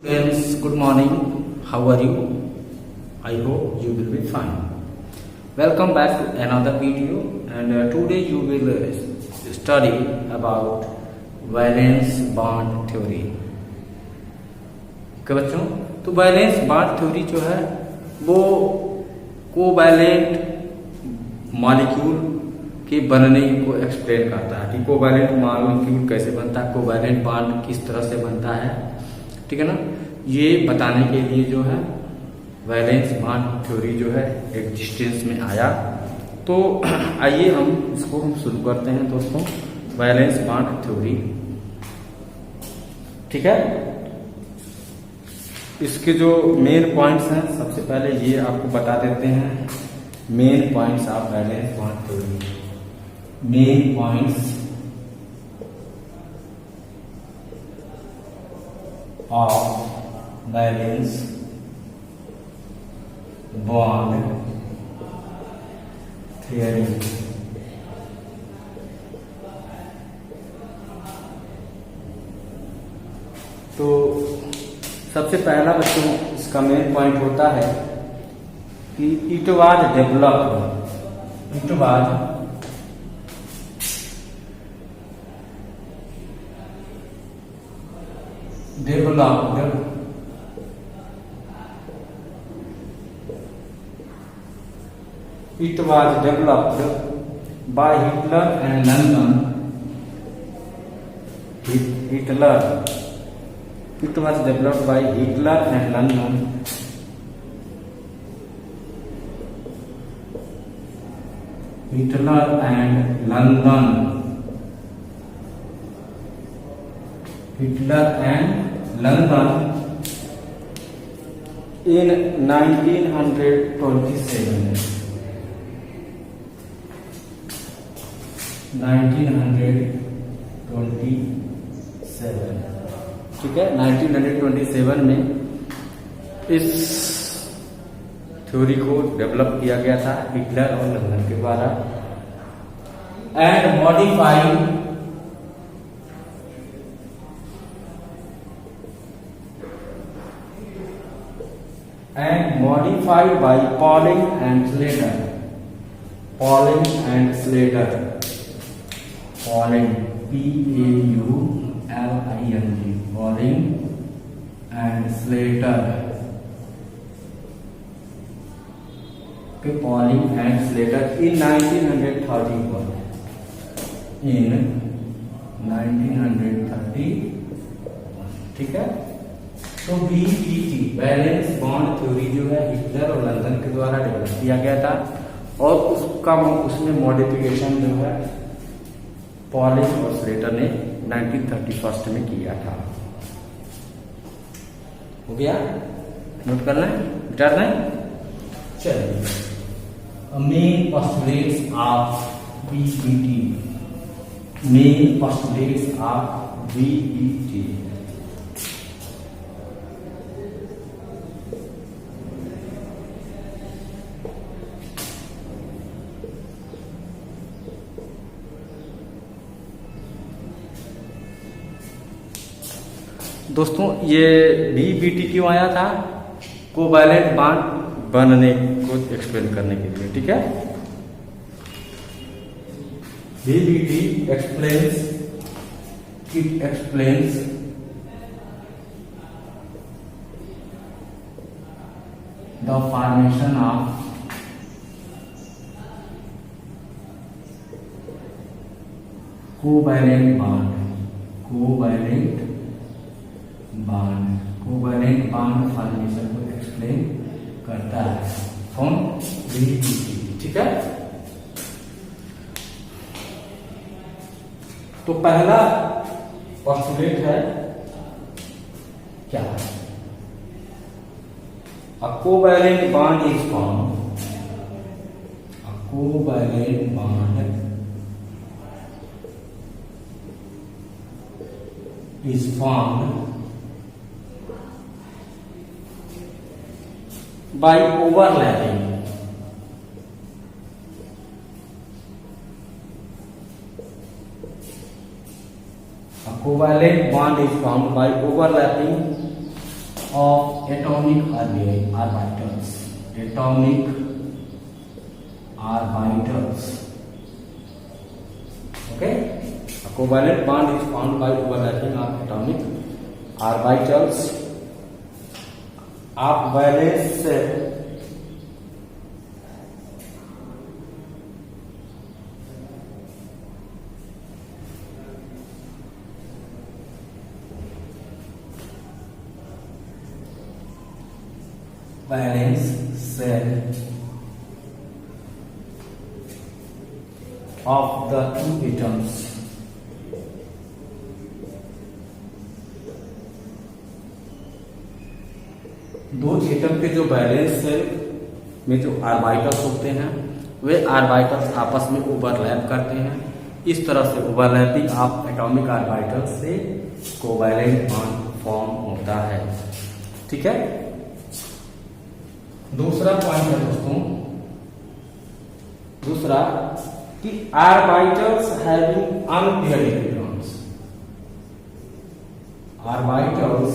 Friends, good morning. How are you? I hope you will be fine. Welcome back to another video, and today you will study about valence bond theory. Okay बच्चों, तो valence bond theory जो है वो covalent molecule के बनने को explain करता है कि कोवैलेंट मॉलिक्यूल कैसे बनता है, कोवैलेंट बॉन्ड किस तरह से बनता है, ठीक है ना। ये बताने के लिए जो है वैलेंस बॉन्ड थ्योरी जो है एग्जिस्टेंस में आया। तो आइए हम इसको शुरू करते हैं दोस्तों, वैलेंस बॉन्ड थ्योरी, ठीक है। इसके जो मेन पॉइंट्स हैं, सबसे पहले ये आपको बता देते हैं main points of valence bond theory. Main points of valence bond theory। तो सबसे पहला बच्चों इसका मेन पॉइंट होता है कि it was developed by Hitler and London। Hitler and London in 1927। ठीक है, 1927 में इस थ्योरी को डेवलप किया गया था हिटलर और लंदन के द्वारा। And modified by Pauling and Slater। Pauling, P-A-U-L-I-N-G, Pauling and Slater। Okay, Pauling and Slater in 1931। ठीक है। तो VBT वैलेंस बॉन्ड थ्योरी जो है हिटलर और लंदन के द्वारा डेवलप किया गया था, और उसमें मॉडिफिकेशन जो है पॉलिंग और स्लेटर ने 1931 में किया था। हो गया, नोट करना है, मिटाना है। चलिए, मेन पोस्टुलेट्स ऑफ VBT। दोस्तों, ये VBT क्यों आया था? कोवैलेंट बॉन्ड बनने को एक्सप्लेन करने के लिए, ठीक है। VBT explains the formation of covalent bond formation को एक्सप्लेन करता है फ्रॉम VBT, ठीक है। तो पहला पोस्टुलेट है क्या? A covalent bond is formed by overlapping। A covalent bond is formed by overlapping of atomic orbitals. Atomic orbitals. Okay, a covalent bond is formed by overlapping of atomic orbitals of valence shell of the two atoms. दो atom के जो balance shell में जो orbitals होते हैं वे orbitals आपस में overlap करते हैं। इस तरह से ओवरलैपिंग ऑफ एटॉमिक ऑर्बिटल्स से कोवैलेंट बॉन्ड फॉर्म होता है। ठीक है, दूसरा पॉइंट है दोस्तों, दूसरा कि orbitals having unpaired electrons, orbitals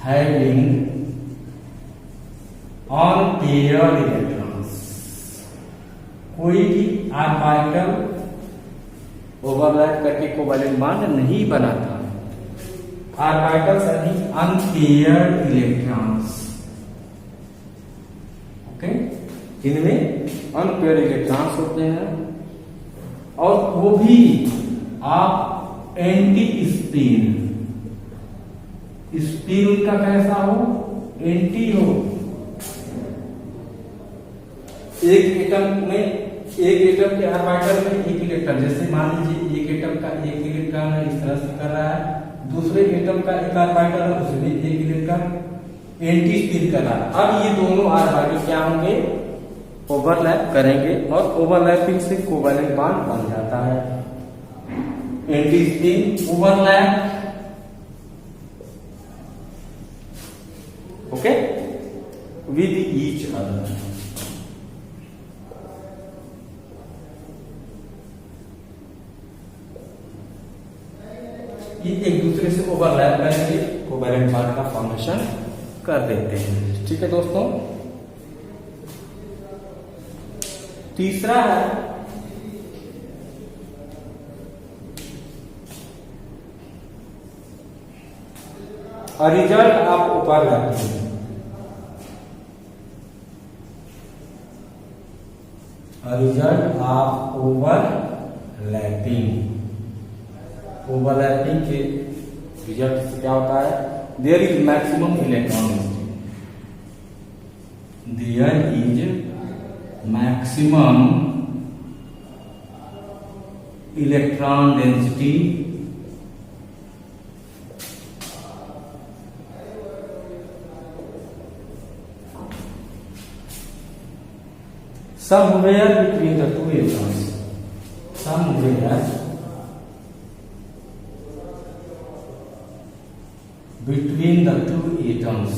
having unpaired electrons, कोई भी ऑर्बिटल ओवरलैप करके कोवैलेंट बॉन्ड नहीं बनाता। Orbitals having unpaired electrons, okay, इनमें अनपेयर्ड इलेक्ट्रॉन्स होते हैं और वो भी आप एंटी स्पिन, स्पिन उनका कैसा हो, एंटी हो। एक एटम के ऑर्बिटल में एक इलेक्ट्रॉन, जैसे मान लीजिए एक एटम का एक इलेक्ट्रॉन इस तरह से कर रहा है, दूसरे एटम का एक ऑर्बिटल है उसमें एक इलेक्ट्रॉन एंटी स्पिन कर रहा है। अब ये दोनों ऑर्बिटल क्या होंगे, ओवरलैप करेंगे और ओवरलैपिंग से कोवैलेंट बॉन्ड बन जाता है। Anti spin overlap, okay, with each other. ये एक दूसरे से ओवरलैप करेंगे, कोवैलेंट बॉन्ड का फॉर्मेशन कर देते हैं। ठीक है दोस्तों, तीसरा है a result of overlapping, a result of overlapping, overlapping के रिजल्ट से क्या होता है, there is maximum electron density, there is maximum electron density somewhere between the two atoms, somewhere between the two atoms,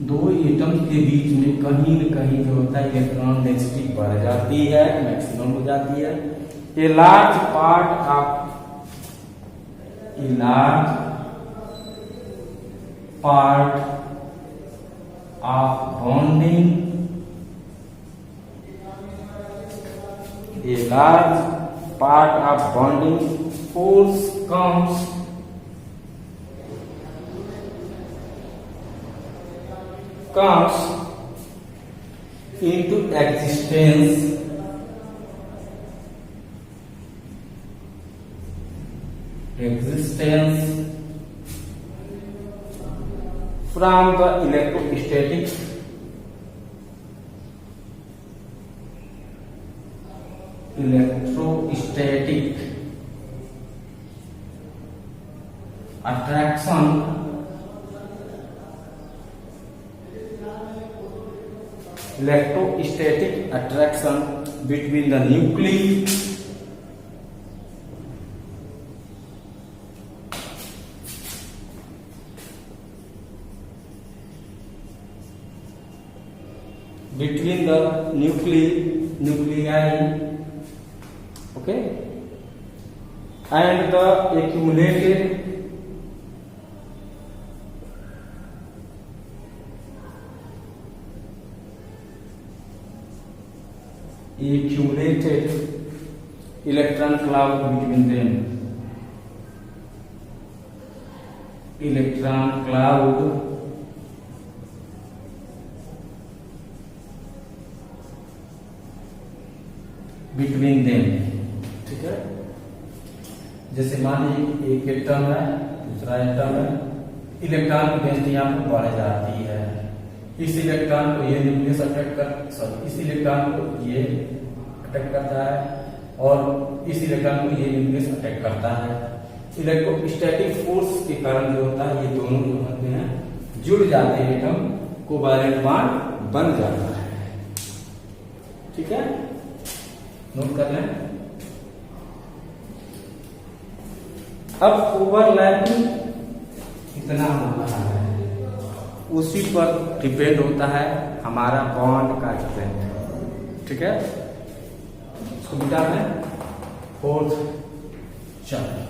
दो एटम के बीच में कहीं न कहीं जो होता है इलेक्ट्रॉन डेंसिटी बढ़ जाती है, मैक्सिमम हो जाती है। A large part of bonding, a large part of bonding force comes into existence from the electrostatic attraction between the nuclei nuclei, okay, and the accumulated electron cloud between them. Electron cloud between them. ठीक है, जैसे मान लीजिए एक atom है, दूसरा atom है, electron की डेंसिटी यहाँ पर बढ़ जाती है। इस इलेक्ट्रॉन को ये न्यूक्लियस अटैक कर इस इलेक्ट्रॉन को ये अटैक करता है और इस इलेक्ट्रॉन को ये न्यूक्लियस अटैक करता है। इलेक्ट्रोस्टैटिक फोर्स के कारण जो होता है, ये दोनों जो होते हैं जुड़ जाते हैं, एटम कोवैलेंट बॉन्ड बन जाता है। ठीक है, नोट कर लें। अब ओवरलैपिंग कितना हो रहा है उसी पर डिपेंड होता है हमारा बॉन्ड का स्ट्रेंथ। ठीक है, इसको बिटा है फोर्थ चैप्टर।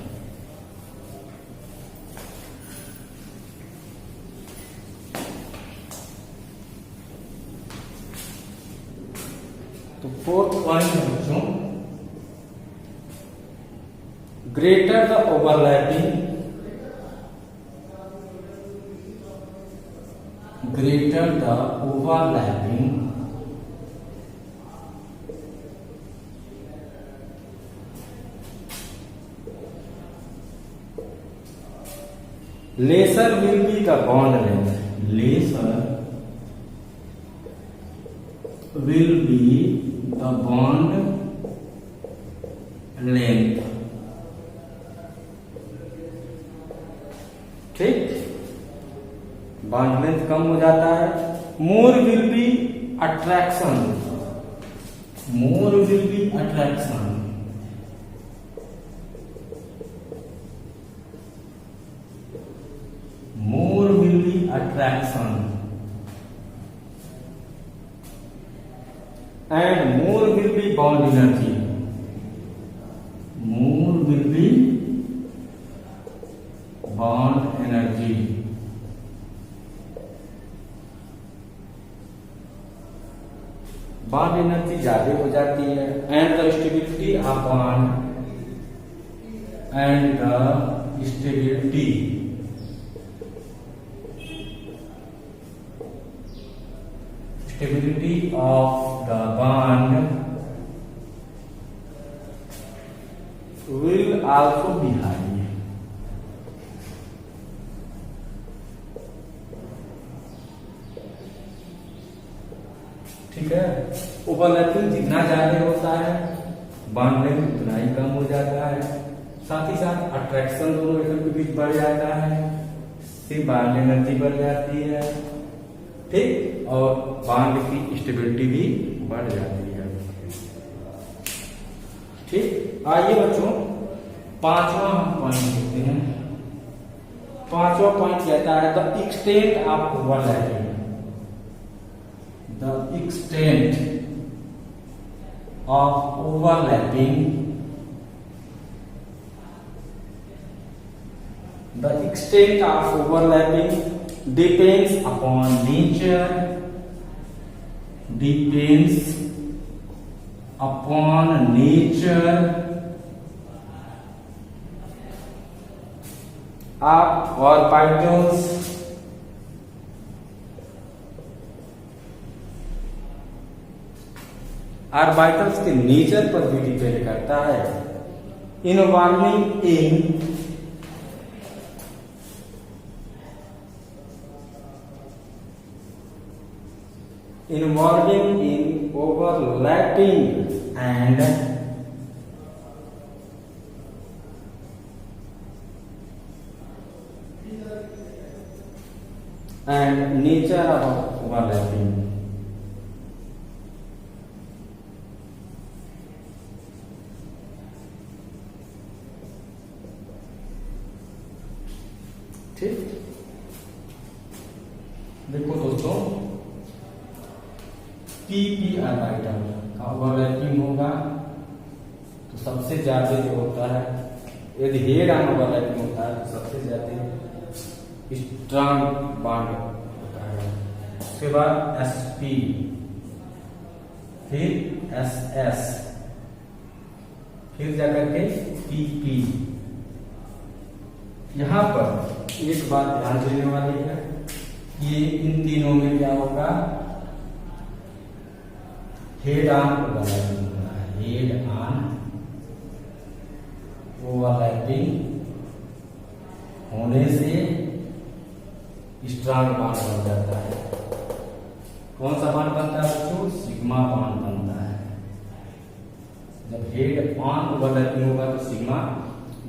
तो फोर्थ पॉइंट है बच्चों, greater the overlapping, greater the overlapping, lesser will be the bond length. Lesser will be the bond length. ठीक, बॉन्ड लेंथ कम हो जाता है। More will be attraction, more will be attraction, more will be attraction and more will be bond energy, more will be bond energy. Bond energy ज्यादा हो जाती है and the stability of bond, and the stability of the bond will also be high. ठीक है, overlapping जितना ज्यादा होता है बॉन्ड लेंथ उतना ही कम हो जाता है। साथ ही साथ अट्रैक्शन दोनों एटम के बीच बढ़ जाता है, से बॉन्ड एनर्जी बढ़ जाती है। ठीक, और बॉन्ड की स्टेबिलिटी भी बढ़ जाती है। ठीक, आइए बच्चों पांचवा हम पॉइंट देखते हैं। पांचवा पॉइंट कहता है the extent of overlapping, the extent of overlapping, the extent of overlapping depends upon nature, depends upon nature of orbitals, orbitals के नेचर पर भी डिपेंड करता है। Involving in overlapping and nature of overlapping. ठीक, देखो दोस्तों, पी ऑर्बिटल का overlapping होगा तो सबसे ज्यादा जो होता है यदि हेड ऑन ओवरलैपिंग होता है तो सबसे ज्यादा स्ट्रांग बॉन्ड होता है। उसके बाद sp, फिर ss, फिर जाकर के pp। यहां पर एक बात ध्यान देने वाली है, ये इन तीनों में क्या होगा, हेड ऑन ओवरलैपिंग होगा। हेड ऑन ओवरलैपिंग होने से स्ट्रांग बॉन्ड बन जाता है। कौन सा बॉन्ड बनता है बच्चों? सिग्मा बॉन्ड बनता है। जब हेड ऑन ओवरलैपिंग होगा तो सिग्मा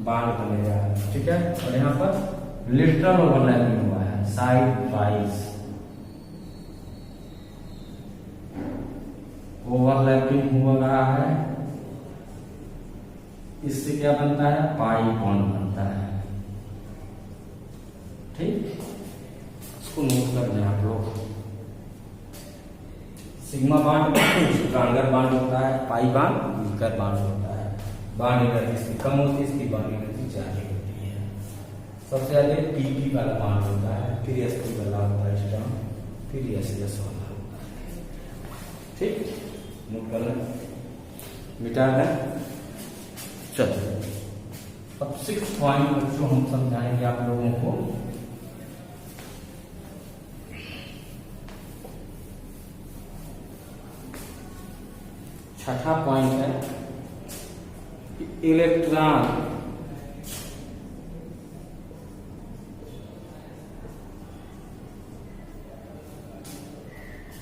बॉन्ड बनेगा, ठीक है। और यहाँ पर लेटरल ओवरलैपिंग हुआ है, साइड वाइज ओवरलैपिंग हो रहा है, इससे क्या बनता है? पाई बॉन्ड बनता है, ठीक। इसको नोट कर लें आप लोग। सिग्मा बॉन्ड स्ट्रॉन्गर बॉन्ड होता है, पाई बॉन्ड वीकर बॉन्ड होता है। बॉन्ड एनर्जी इसकी कम होती है, इसकी बॉन्ड एनर्जी ज्यादा होती है। सबसे ज्यादा पीपी वाला बॉन्ड होता है, फिर एसपी वाला होता है स्ट्रॉन्ग, फिर एसएस वाला होता है, ठीक। नोट कर लें, मिटा दें। चलो अब 6 पॉइंट बच्चों हम समझाएंगे आप लोगों को। छठा पॉइंट है electron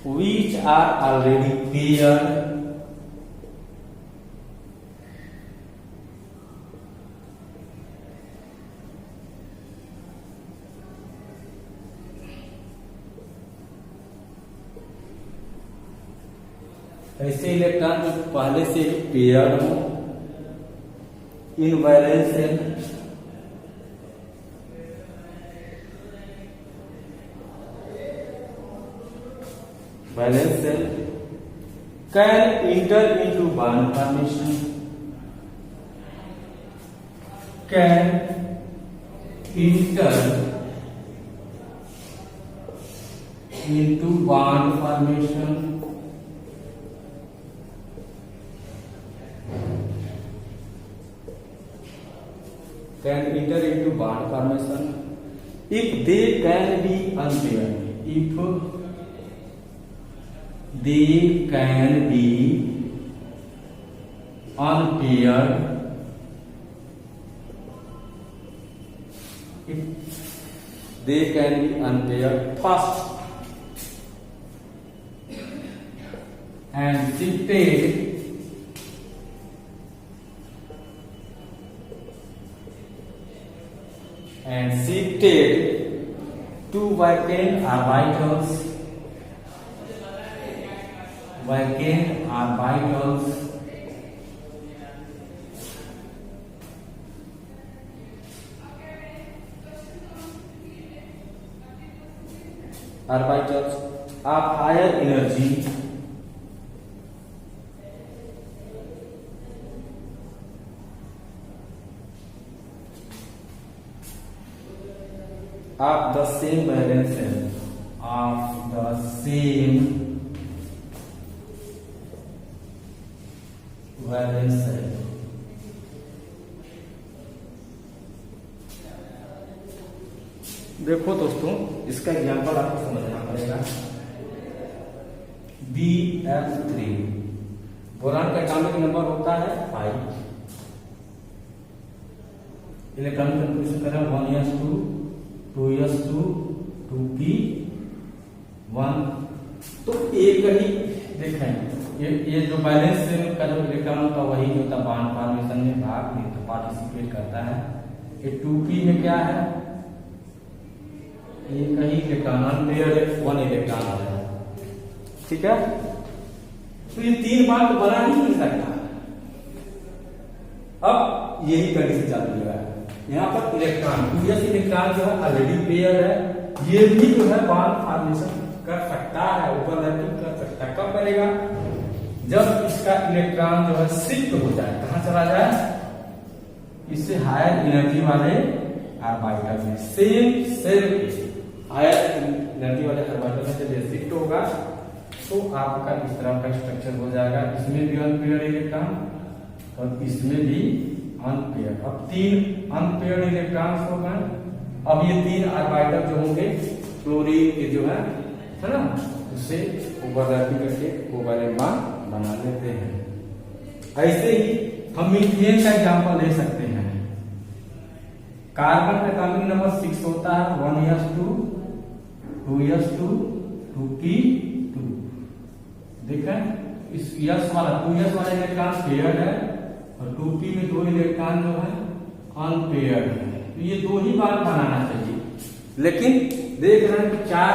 which are already paired ऐसे इलेक्ट्रॉन जो पहले से ही पेयर्ड हो in valence shell, valence shell can enter into bond formation, can enter into bond formation can enter into bond formation if they can be unpaired. If they can be unpaired, if they can be unpaired first and shifted to vacant orbitals, of higher energy of the same valence shell, of the same valence shell. देखो दोस्तों, इसका example आपको समझना पड़ेगा। BF3 boron का atomic number होता है 5, electronic confirmation करें 1s2 2s2 2p1। तो एक ही देखें, ये जो बैलेंस का जो इलेक्ट्रॉन होता है वही होता है बॉन्ड फॉर्मेशन में भाग नहीं तो पार्टिसिपेट करता है। ये 2p में क्या है, एक ही इलेक्ट्रॉन अनपेयर्ड 1 इलेक्ट्रॉन आ रहा है, ठीक है। तो ये 3 बॉन्ड तो बना ही नहीं सकता। अब यही कंडीशन चालू है, यहाँ पर इलेक्ट्रॉन 2s इलेक्ट्रॉन जो है ऑलरेडी पेयर है, ये भी जो है बॉन्ड फॉर्मेशन कर सकता है, ओवरलैपिंग कर सकता है। कब करेगा? जब इसका इलेक्ट्रॉन जो है शिफ्ट हो जाए, कहां चला जाए? इससे हायर एनर्जी वाले ऑर्बिटल में सेम सेल हायर एनर्जी वाले ऑर्बिटल में जब ये शिफ्ट होगा तो आपका इस तरह का स्ट्रक्चर हो जाएगा। इसमें भी अनपेयर्ड इलेक्ट्रॉन और इसमें भी अनपेयर्ड। अब 3 अनपेयर्ड इलेक्ट्रॉन्स हो गए। अब ये 3 ऑर्बिटल जो होंगे क्लोरीन के जो है ना, उससे ओवरलैपिंग करके कोवैलेंट बॉन्ड बना लेते हैं। ऐसे ही हम मीथेन का एग्जांपल ले सकते हैं। कार्बन का एटॉमिक नंबर 6 होता है, 1s2 2s2 2p2। देखें इस s वाला 2s वाला इलेक्ट्रॉन पेयर्ड है और 2p में 2 इलेक्ट्रॉन जो है अनपेयर्ड है। तो ये 2 ही बॉन्ड बनाना चाहिए, लेकिन देख रहे हैं कि 4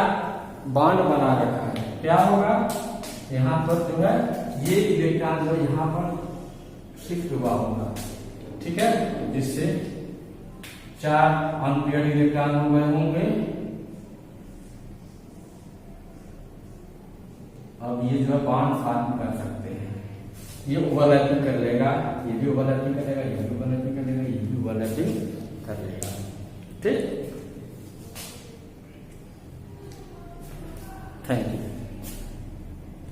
बॉन्ड बना रखा है। क्या होगा, यहाँ पर जो है ये इलेक्ट्रॉन जो यहाँ पर शिफ्ट हुआ होगा, ठीक है, जिससे 4 अनपेयर्ड इलेक्ट्रॉन हो गए होंगे। अब ये जो है बॉन्ड फॉर्म कर सकते हैं। ये ओवरलैपिंग कर लेगा, ये भी ओवरलैपिंग करेगा, ये भी ओवरलैपिंग कर लेगा, ये भी ओवरलैपिंग कर लेगा, ठीक।